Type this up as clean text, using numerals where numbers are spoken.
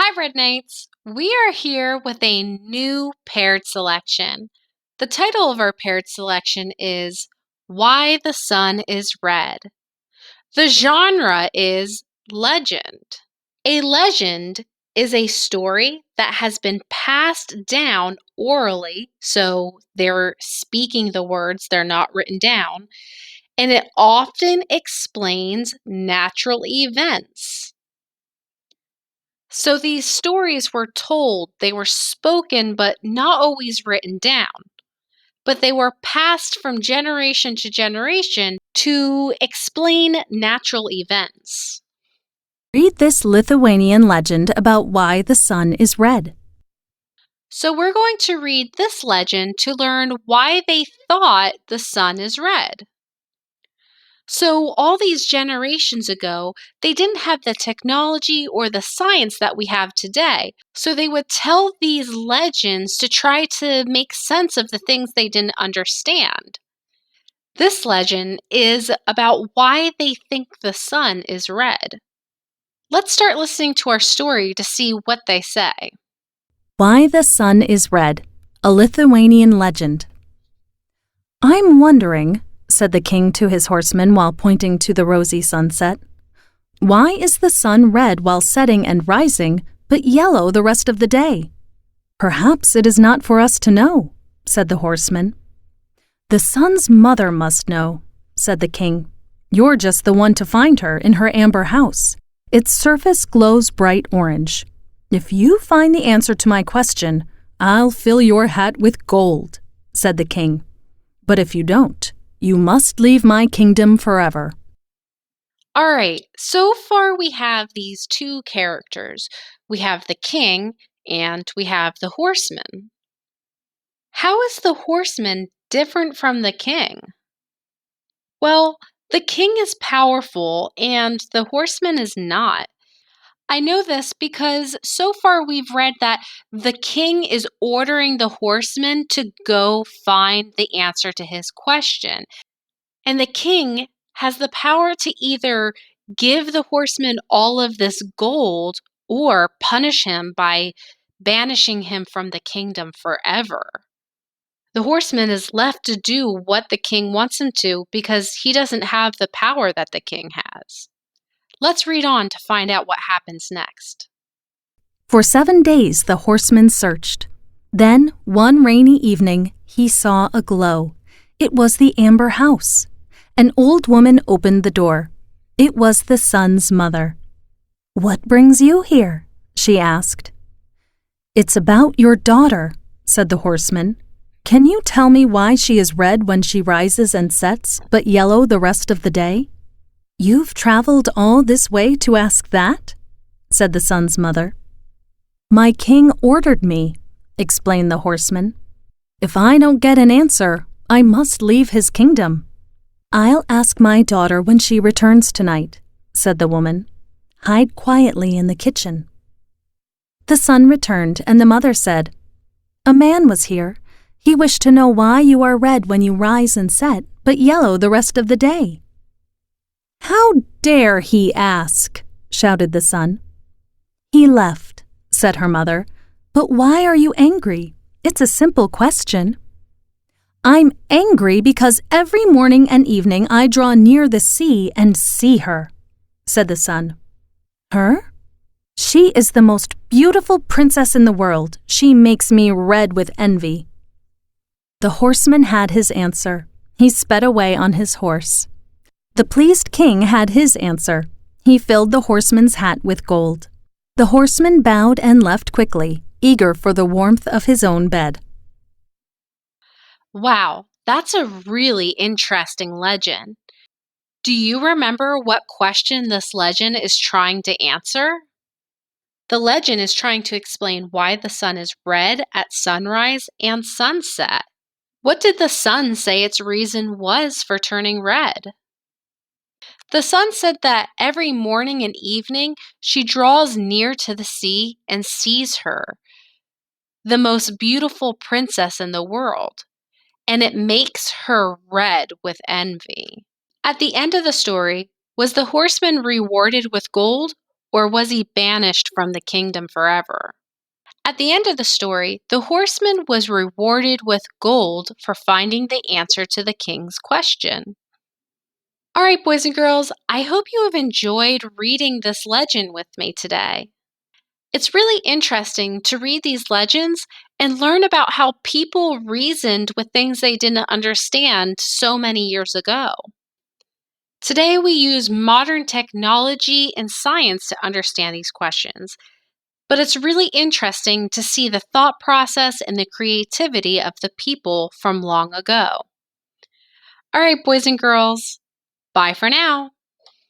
Hi, Red Knights! We are here with a new paired selection. The title of our paired selection is Why the Sun is Red. The genre is legend. A legend is a story that has been passed down orally, so they're speaking the words, they're not written down, and it often explains natural events. So these stories were told, they were spoken, but not always written down. But they were passed from generation to generation to explain natural events. Read this Lithuanian legend about why the sun is red. So we're going to read this legend to learn why they thought the sun is red. So, all these generations ago, they didn't have the technology or the science that we have today. So, they would tell these legends to try to make sense of the things they didn't understand. This legend is about why they think the sun is red. Let's start listening to our story to see what they say. Why the sun is red, a Lithuanian legend. I'm wondering, said the king to his horsemen while pointing to the rosy sunset, why is the sun red while setting and rising, but yellow the rest of the day? Perhaps it is not for us to know, said the horseman. The sun's mother must know, said the king. You're just the one to find her in her amber house. Its surface glows bright orange. If you find the answer to my question, I'll fill your hat with gold, said the king. But if you don't, you must leave my kingdom forever. All right, so far we have these two characters. We have the king and we have the horseman. How is the horseman different from the king? Well, the king is powerful and the horseman is not. I know this because so far we've read that the king is ordering the horseman to go find the answer to his question. And the king has the power to either give the horseman all of this gold or punish him by banishing him from the kingdom forever. The horseman is left to do what the king wants him to because he doesn't have the power that the king has. Let's read on to find out what happens next. For 7 days the horseman searched. Then, one rainy evening, he saw a glow. It was the amber house. An old woman opened the door. It was the sun's mother. "What brings you here?" she asked. "It's about your daughter," said the horseman. "Can you tell me why she is red when she rises and sets, but yellow the rest of the day?" "You've traveled all this way to ask that?" said the sun's mother. "My king ordered me," explained the horseman. "If I don't get an answer, I must leave his kingdom." "I'll ask my daughter when she returns tonight," said the woman. "Hide quietly in the kitchen." The sun returned, and the mother said, "A man was here. He wished to know why you are red when you rise and set, but yellow the rest of the day." "How dare he ask?" shouted the sun. "He left," said her mother. "But why are you angry? It's a simple question." "I'm angry because every morning and evening I draw near the sea and see her," said the sun. "Her? She is the most beautiful princess in the world. She makes me red with envy." The horseman had his answer. He sped away on his horse. The pleased king had his answer. He filled the horseman's hat with gold. The horseman bowed and left quickly, eager for the warmth of his own bed. Wow, that's a really interesting legend. Do you remember what question this legend is trying to answer? The legend is trying to explain why the sun is red at sunrise and sunset. What did the sun say its reason was for turning red? The sun said that every morning and evening she draws near to the sea and sees her, the most beautiful princess in the world, and it makes her red with envy. At the end of the story, was the horseman rewarded with gold or was he banished from the kingdom forever? At the end of the story, the horseman was rewarded with gold for finding the answer to the king's question. All right, boys and girls, I hope you have enjoyed reading this legend with me today. It's really interesting to read these legends and learn about how people reasoned with things they didn't understand so many years ago. Today, we use modern technology and science to understand these questions, but it's really interesting to see the thought process and the creativity of the people from long ago. All right, boys and girls, bye for now.